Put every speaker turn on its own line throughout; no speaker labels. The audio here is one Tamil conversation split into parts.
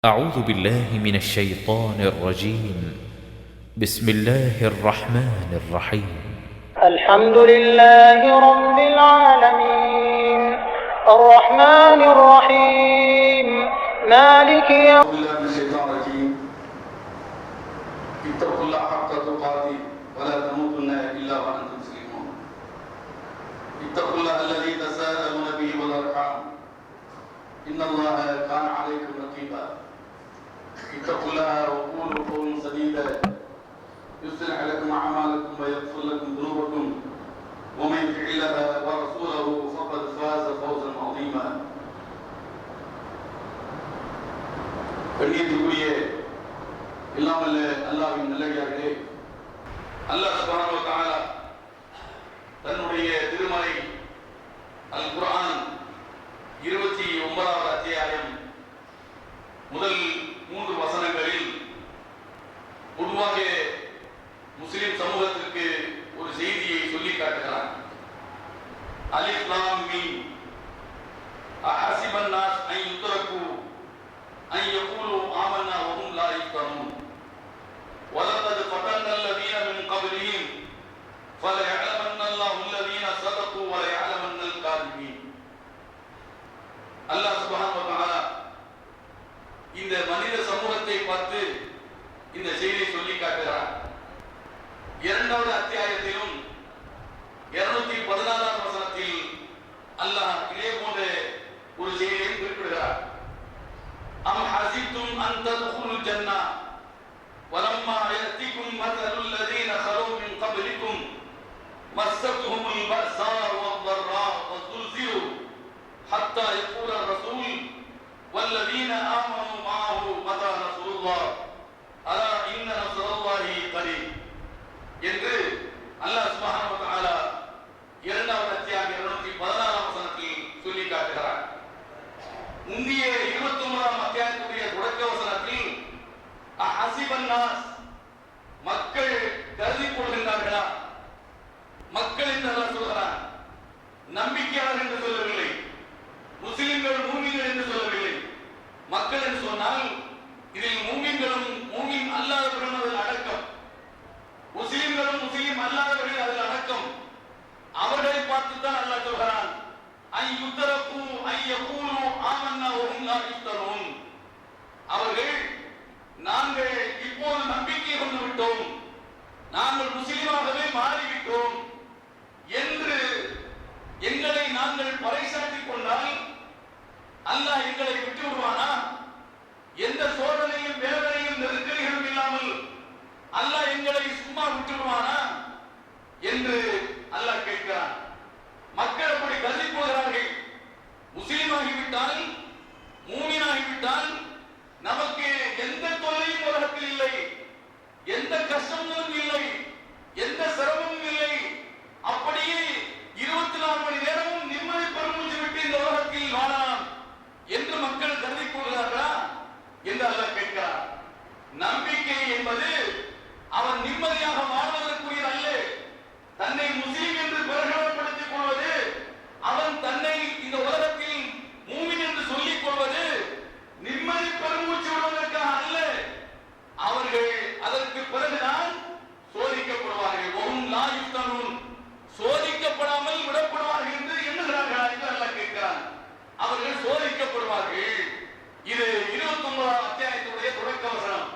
أعوذ بالله من الشيطان الرجيم. بسم الله الرحمن الرحيم.
الحمد لله رب العالمين الرحمن الرحيم مالك يوم
الدين. اتقوا الله حق تقاته ولا تموتن إلا وأنتم مسلمون. اتقوا الله الذي تساءلون به والأرحام إن الله كان عليكم رقيبا. اتقوا الله وقولوا قولا سديدا يصلح لكم أعمالكم ويغفر لكم ذنوبكم ومن يطع الله ورسوله فقد فاز فوزا عظيما. கண்ணியத்துக்குரிய எல்லாம் வல்ல அல்லாஹ்வின் நல்லடியார்களே, அல்லாஹ் சுப்ஹானஹு வ தஆலா தன்னுடைய திருமறை அல் குர்ஆன் 29வது அத்தியாயம் முதல் 3 வசனங்களில் பொதுவாக முஸ்லிம் சமூகத்திற்கு ஒரு செய்தியை சொல்லி காட்டுகிறார். அலிஃப் லாம் மீம் அஹஸிபன் நாஸ் அன் யுத்ரகு அன் யகூலு ஆமன்னா வஹும் லா யுஃப்தனூன் வலகத் ஃபதன்னா அல்லதீன மின் கப்லிஹிம் ஃபலயஅலமன்ன அல்லாஹு அல்லதீன ஸதகு வலயஅலமன்ன அல்-காதிபீன். அல்லாஹ் சுப்ஹானஹு வ தஆலா இந்த மனித சமூகத்தை பார்த்து இந்த செய்தியை சொல்லி காட்டுகிறார். 2வது அத்தியாயத்திலும் 214வது வசனத்தில் அல்லாஹ் இதே போன்ற ஒரு செய்தியை குறிப்பிடுகிறார். அம் ஹஸிப்தும் அன் தத்குலுல் ஜன்னah வலம்மா யஅதிகும் மஸலுல் லதீன خلو من قبلكم مستهم البأساء والضراء وزلزلوا حتى يقول الرسول والذين آمنوا معه متى نصر الله ألا إن نصر الله قريب என்று அல்லாஹ் சுப்ஹானஹு வ தஆலா 2வது அத்தியாயம் 214ஆம் வசனத்தில் சொல்லி காட்டுகிறார். முந்தைய 29ஆம் அத்தியாயத்துடைய தொடக்க வசனத்தில் அஹஸிபன் நாஸ், மக்கள் கருதி கொள்கின்றார்களா, மக்கள் என்று அல்லாஹ் சொல்கிறார். நம்பிக்கையாளர்கள் என்று சொல்லவில்லை, முஸ்லிம்கள் மூமின்கள் என்று சொல்லவில்லை. மக்கள் என்று சொன்னால் இதில் மூமின்களும் மூமின் அல்லாதவர்களும் அதில் அடக்கம், முஸ்லிம்களும் முஸ்லிம் அல்லாதவர்கள் அதில் அடக்கம். அவர்களை பார்த்து தான் அல்லாஹ் சொல்கிறான், ஐ யுத்ரகு ஐ யகூலு ஆமன்னா வஹும் லா யுஃப்தனூன். அவர்கள் நாங்கள் இப்போது நம்பிக்கை கொண்டு விட்டோம், நாங்கள் முஸ்லிமாகவே மாறிவிட்டோம் என்று எங்களை நாங்கள் பறைசாற்றிக் கொண்டால் அல்லாஹ் எங்களை விட்டு விடுவானா? எந்த சோதனையும் வேதனையும் நெருக்கடிகளும் இல்லாமல் அல்லாஹ் எங்களை சும்மா விட்டு விடுவானா என்று அல்லாஹ் கேட்கிறான். மக்கள் அப்படி கருதி போகிறார்கள். முஸ்லிமாகிவிட்டால், மூமினாகிவிட்டால் நமக்கு எந்த தொல்லையும் உலகத்தில் இல்லை, எந்த கஷ்டமும் இல்லை, எந்த சிரமமும் இல்லை, அப்படியே 24 மணி நேரமும் நிம்மதி பெருமூச்சு விட்டு இந்த உலகத்தில் வாழலாம் என்று மக்கள் கருதி கொள்கிறார்களா என்று அல்லாஹ் கேட்கிறார். நம்பிக்கை என்பது அவன் நிம்மதியாக வாழ்வதற்குரிய அல்ல. தன்னை முஸ்லிம் என்று பிரகடனப்படுத்திக் கொள்வது, அவன் தன்னை இந்த உலகத்தில் மூமின் என்று சொல்லிக் கொள்வது நிம்மதி பெருமூச்சு விடுவதற்காக அல்ல. அவர்கள் அதற்கு பிறகுதான் சோதிக்கப்படுவார்கள். வஹும் லா யுஃப்தனூன், சோதிக்கப்படாமல் விடப்படுவார்கள் என்று எண்ணுகிறார்களா என்று அல்லாஹ் கேட்கிறான். அவர்கள் சோதிக்கப்படுவார்கள். இது 29ஆம் அத்தியாயத்துடைய தொடக்க வசனம்.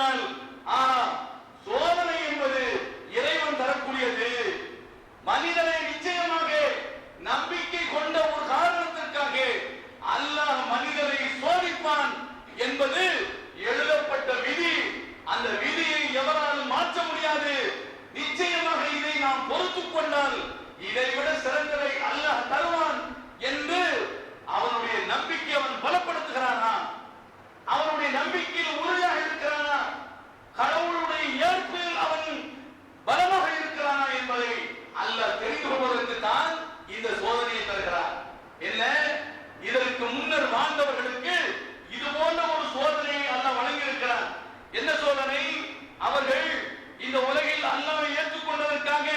சொன்னால் சோதனை என்பது இறைவன் தரக்கூடியது. மனிதனை நிச்சயமாக நம்பிக்கை கொண்ட ஒரு காரணத்திற்காக அல்லாஹ் மனிதரை சோதிப்பான் என்பது எழுதப்பட்ட விதி. அந்த விதியை எவராலும் மாற்ற முடியாது. நிச்சயமாக இதை நாம் பொறுத்துக் கொண்டால் இதை விட சிறந்ததை அல்லாஹ் தருவான் என்று அவனுடைய நம்பிக்கை அவன் பலப்படுத்துகிறானா? அவனுடைய நம்பிக்கையில் உறுதியாக இருக்கிறானா? கடவுளுடைய ஏற்பில் அவன் பலமாக இருக்கிறானா என்பதை அல்லாஹ் தெரிந்து கொள்வதற்கு தான் இந்த சோதனையை தருகிறார். என்ன, இதற்கு முன்னர் வாழ்ந்தவர்களுக்கு இது போன்ற ஒரு சோதனையை அல்லாஹ் வழங்கி இருக்கிறார். என்ன சோதனை? அவர்கள் இந்த உலகில் அல்லாஹ்வை ஏற்றுக்கொண்டதற்காக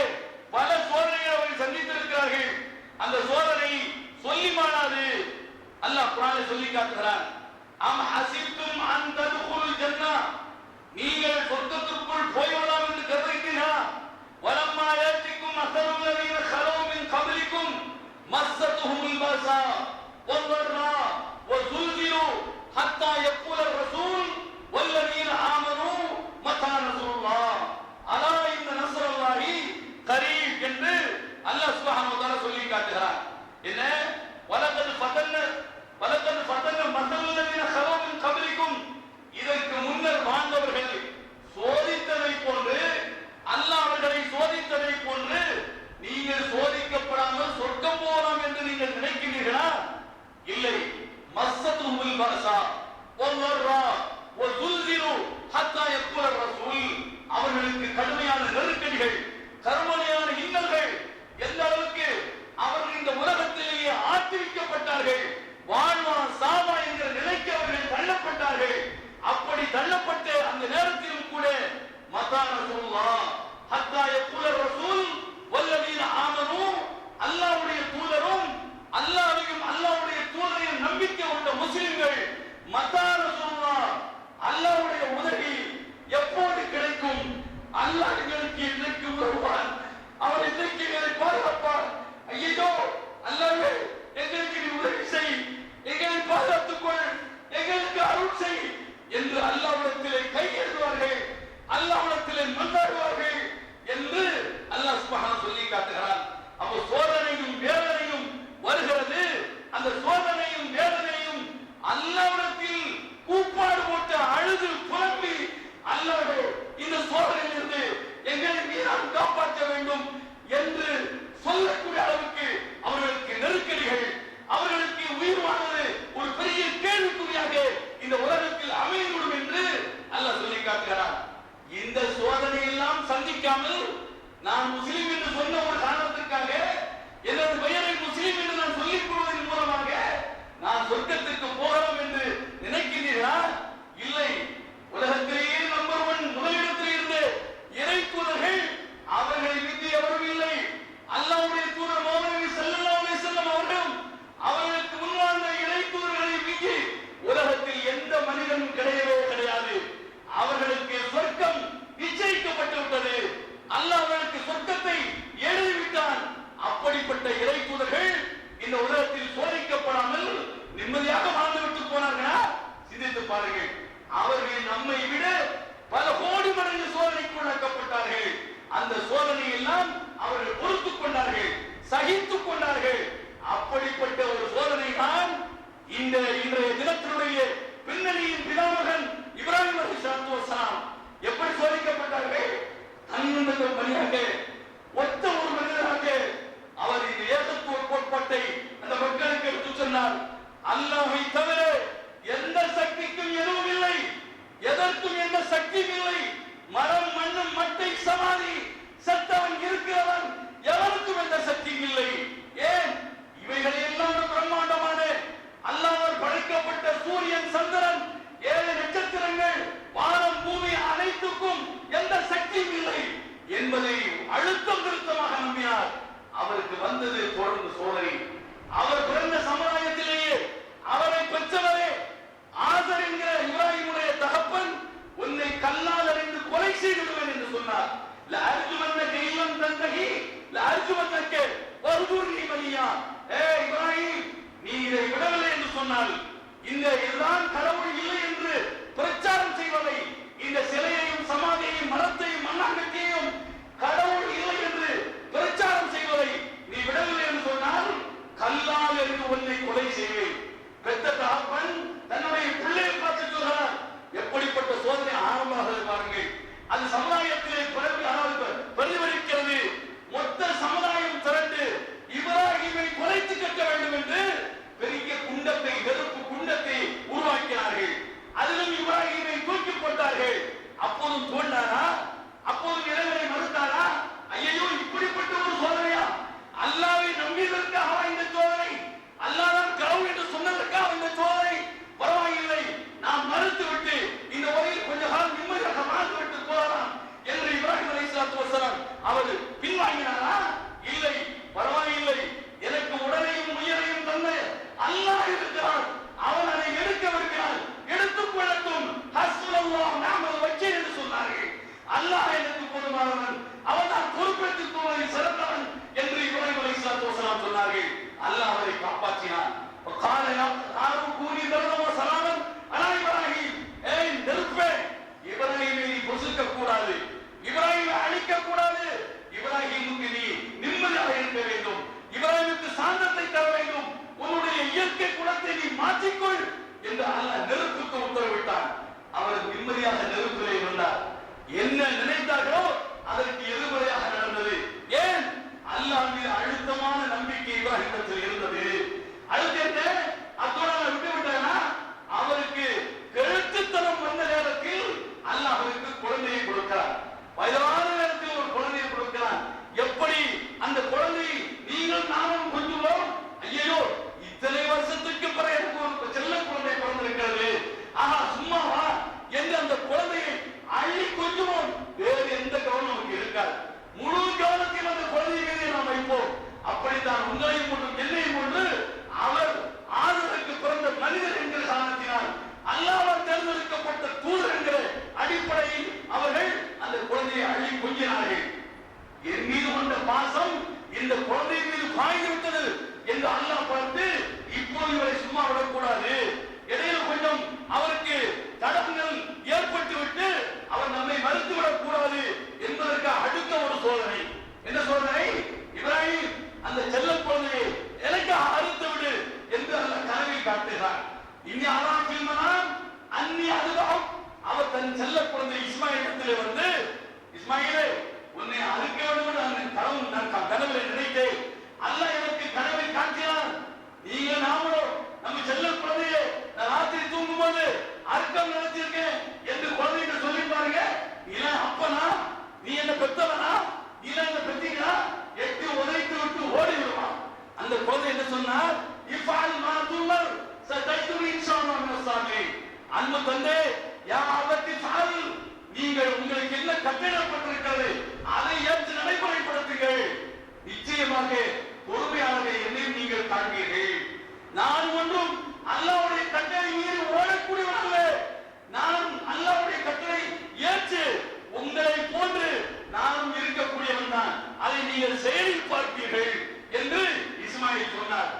பல சோதனைகளை அவர்கள் சந்தித்திருக்கிறார்கள். அந்த சோதனை சொல்லி மாறாது. அல்லாஹ் குர்ஆனில் சொல்லி காட்டுகிறான். அம் ஹஸிப்தும் அன் ததுகுல் ஜன்னah, நீங்கள் சொர்க்கத்திற்குள் போய்விடலாம் என்று கருதுகிறீர்களா? வலம்மா யாத்திக்கும் மஸலுல் லதீன ഖலௌ மின் கப்லிக்கும் மஸ்ஸத்துஹுல் பஸா வல்லர்ரா வஸுல்சிலு ஹத்தா யக்கூலர் ரசூல் வல்லதீன ஆமனூ மத்தா நஸ்ருல்லாஹ் அலா இன்ன நஸ்ருல்லாஹி கரீப் என்று அல்லாஹ் சுப்ஹானஹு வ தஆலா சொல்லி காட்டுகிறார். என்ன, வலகத் ஃபதன்ன மஸலுல் லதீன ഖலௌ மின் கப்லிக்கும், இதற்கு முன்னர் வாழ்ந்தவர்கள் சோதித்ததை போன்று அல்லாஹ் அவர்களை சோதித்ததை போன்று நீங்கள் சோதிக்கப்படாமல் சொர்க்கம் போகலாம் என்று நீங்கள் நினைக்கிறீர்களா? இல்லை. மஸ்ஸத்துஹுல் பஸா வல்லர்ரா வஸுல்சிலு ஹத்தா யக்கூலர் ரசூல், அவர்களுக்கு கடுமையான நெருக்கடிகள், கருமனையான இன்னல்கள், எந்த அளவுக்கு அவர்கள் இந்த உலகத்திலேயே ஆட்டிவிக்கப்பட்டார்கள், வாழ்வா சாவா என்ற நிலைக்கு அவர்கள் தள்ளப்பட்டார்கள். அப்படி தள்ளப்பட்ட அந்த நேரத்திலும் கூட மத்தா நஸ்ருல்லாஹ் ஹத்தா யக்கூலர் ரசூல் வல்லதீன ஆமனூ, அல்லாஹ்வுடைய தூதரும் அல்லாஹ்வையும் அல்லாஹ்வுடைய தூதரையும் நம்பிக்கை கொண்ட முஸ்லிம்கள் மத்தா நஸ்ருல்லாஹ், அல்லாஹ்வுடைய உதவி எப்போது கிடைக்கும்? அல்லாஹ் எங்களுக்கு இன்றைக்கு உதவுவான், அவன் இன்றைக்கு எங்களை பாதுகாப்பான். ஐயோ அல்லாஹ்வே, எங்களுக்கு நீ உதவி செய், எங்களை பாதுகாத்துக் கொள், எங்களுக்கு அருள் செய் என்று அல்லாஹ்விடத்திலே கையெழுவார்கள், அல்லாஹ்விடத்திலே மன்றாடுவார்கள் என்று அல்லாஹ் சுப்ஹானஹு சொல்லி காட்டுகிறான். அப்போ சோதனையும் வேதனையும் வருகிறது. அந்த சோதனையும் வேதனையும் அல்லாஹ்விடத்தில் கூப்பாடு போட்டு அழுது புலம்பி, அல்லாஹ்வே இந்த சோதனையிலிருந்து எங்களை நீதான் காப்பாற்ற வேண்டும் என்று சொல்லக்கூடிய அளவுக்கு அவர்களுக்கு நெருக்கடிகள், அவர்களுக்கு உயிர் வாழ்வது ஒரு பெரிய கேள்விக்குறியாக இந்த உலகத்தில் அமைந்துவிடும் என்று அல்லாஹ் சொல்லி காட்டுகிறான். இந்த சோதனை எல்லாம் சந்திக்காமல் நான் முஸ்லிம் என்று சொன்ன ஒரு காரணத்திற்காக எனது பெயரை முஸ்லிம் என்று நான் சொல்லிக் கொள்வதன் மூலமாக நான் சொர்க்கத்திற்கு போகலாம் என்று நினைக்கிறீர்களா? இல்லை. உலகத்திலேயே நம்பர் 1 முதலிடத்தில் இருந்த இறை தூதர்கள், அவர்களை மிஞ்சி எவரும் இல்லை. அல்லாஹ்வுடைய தூதர் முஹம்மது ஸல்லல்லாஹு அலைஹி வஸல்லம் அவர்களும் அவர்களுக்கு முன்வாழ்ந்த இறை தூதர்களை மிஞ்சி உலகத்தில் எந்த மனிதனும் கிடையவே கிடையாது. அவர்களுக்கு சொர்க்கம் நிச்சயிக்கப்பட்டு விட்டது. அல்லாஹ் அவர்களுக்கு சொர்க்கத்தை எழுதிவிட்டான். அப்படிப்பட்ட இறை தூதர்கள் இந்த உலகத்தில் சோதிக்கப்படாமல் நிம்மதியாக வாழ்ந்துவிட்டு போனார்களா? சிந்தித்து பாருங்கள். அவர்கள் நம்மை விட பல கோடி மடங்கு சோதனைக்கு உள்ளாக்கப்பட்டார்கள். அந்த சோதனை எல்லாம் அவர்கள் பொறுத்துக் கொண்டார்கள், சகித்துக் கொண்டார்கள். அப்படிப்பட்ட ஒரு சோதனை தான் இன்றைய தினத்தினுடைய பின்னணியின் பிதாமகன் இப்ராஹிம் அலைஹிஸ்ஸலாத்து வஸ்ஸலாம் எப்படி சோதிக்கப்பட்டார்கள்? தன்னந்தக மனிதனாக, ஒத்த ஒரு மனிதனாக அவர் இந்த ஏகத்துவ கோட்பாட்டை அந்த மக்களுக்கு எடுத்து சொன்னார். அல்லாஹ்வை தவிர எந்த சக்திக்கும் எதுவும் இல்லை, எதற்கும் எந்த சக்தியும் இல்லை. மரம், மண்ணும், மட்டை, சமாதி, சத்தவன் இருக்கிறவன், எவருக்கும் எந்த சக்தியும் இல்லை. ஏன்? இவைகளை எல்லாம் பிரம்மாண்டமான அல்லாஹ்வால் படைக்கப்பட்ட சூரியன், சந்திரன், 7 நட்சத்திரங்கள், வானம், பூமி அனைத்துக்கும் எந்த சக்தியும் இல்லை என்பதை அழுத்தம் திருத்தமாக நம்பினார். அவருக்கு வந்தது தொடர்ந்து சோதனை. அவர் பிறந்த சமுதாயத்திலேயே அவரை பெற்றவரே ஆசர் என்கிற இப்ராஹிமுடைய தகப்பன், உன்னை கல்லால் அறிந்து கொலை செய்து விடுவேன் என்று சொன்னார். லஅர்ஜுமன்னக இல்லம் தந்தகி லஅர்ஜுமன்னக வஹ்ஜுர்னி மலியா. இப்ராஹிம், நீ இதை விடவில்லை என்று சொன்னால், இந்த இதுதான் கடவுள் இல்லை என்று பிரச்சாரம் செய்வதை, இந்த சில நிம்மதியாக நெருப்பிலே இருந்தார். என்ன நினைத்தார்களோ அதற்கு எதிர்மறையாக நடந்தது. ஏன்? அல்லாஹ் மீது அழுத்தமான நம்பிக்கை இப்ராஹிமிடத்தில் இருந்தது. அடுத்து அத்தோட விட்டு விட்டாங்கன்னா அவருக்கு கெழுத்துத்தனம் வந்த நேரத்தில் அல்லாஹ் அவருக்கு குழந்தையை கொடுக்கிறார். வயதான நேரத்தில் ஒரு குழந்தையை கொடுக்கிறார். எப்படி அந்த குழந்தை நீங்கள் நானும் கொஞ்சுவோம், ஐயோ இத்தனை வருஷத்துக்கு பிறகு எனக்கு ஒரு செல்ல குழந்தை பிறந்திருக்கிறது, ஆஹா சும்மாவா என்று அந்த குழந்தையை அள்ளி கொஞ்சுவோம். வேறு எந்த கவனம் நமக்கு இருக்காது. முழு கவனத்தில் அந்த குழந்தை மீது நாம் வைப்போம். அப்படித்தான் உங்களையும் கொண்டு என்னையும் கொண்டு அவர் ஆதரவுக்கு பிறந்த மனிதர் என்கிற காரணத்தினால் அல்லாஹ்வால் தேர்ந்தெடுக்கப்பட்ட தூதர் என்கிற அடிப்படையில் அவர்கள் அந்த குழந்தையை அள்ளி கொஞ்சினார்கள். என் மீது கொண்ட பாசம் இந்த குழந்தை மீது பாய்ந்து விட்டது என்று அல்லாஹ் பார்த்து இப்போது இவரை சும்மா விடக்கூடாது, இடையில கொஞ்சம் அவருக்கு தடங்கள் ஏற்பட்டு விட்டு அவர் நம்மை மறுத்து விடக்கூடாது என்பதற்கு அடுத்த ஒரு சோதனை. என்ன சோதனை? இப்ராஹிம் அந்த செல்ல குழந்தையை எனக்கு அறுத்து விடு என்று அல்லாஹ் கனவில் காட்டுகிறார். இனி ஆராய்ச்சிமனாம் அன்னி அதுதான் அவர் தன் செல்ல குழந்தை இஸ்மாயிலிடத்தில் வந்து, இஸ்மாயிலே உன்னை அறுக்க வேண்டும் நான் கனவில் நினைத்தேன், அல்லாஹ் எனக்கு கனவில் காட்டினார். நீங்க நாமளும் நம்ம செல்ல குழந்தையை நான் ராத்திரி தூங்கும் போது அர்த்தம் நினைச்சிருக்கேன் என்று குழந்தைகிட்ட சொல்லி பாருங்க. இல்ல அப்பனா நீ என்ன பெத்தவனா, இல்ல என்ன பெத்தீங்களா, எட்டு உதைத்து விட்டு ஓடி விடுவான். அந்த குழந்தை என்ன சொன்னார்? இஃபால் மா துமர் சதைத்து இன்ஷாஅல்லாஹ் மினஸ்ஸாமி. அன்பு தந்தை, யா அபத்தி ஃபால், நீங்கள் உங்களுக்கு என்ன கட்டளைப்பட்டிருக்கிறது அதை ஏற்று நடைமுறைப்படுத்துங்கள். நிச்சயமாக பொறுமையாளர்கள் என்னையும் நீங்கள் காண்பீர்கள். நான் ஒன்றும் அல்லாஹ்வுடைய கட்டளை மீறி ஓடக்கூடியவன் அல்ல. நான் அல்லாஹ்வுடைய கட்டளை ஏற்று உங்களை போன்று நானும் இருக்கக்கூடியவன் தான். அதை நீங்கள் செயலில் பார்ப்பீர்கள் என்று இஸ்மாயில் சொன்னார்.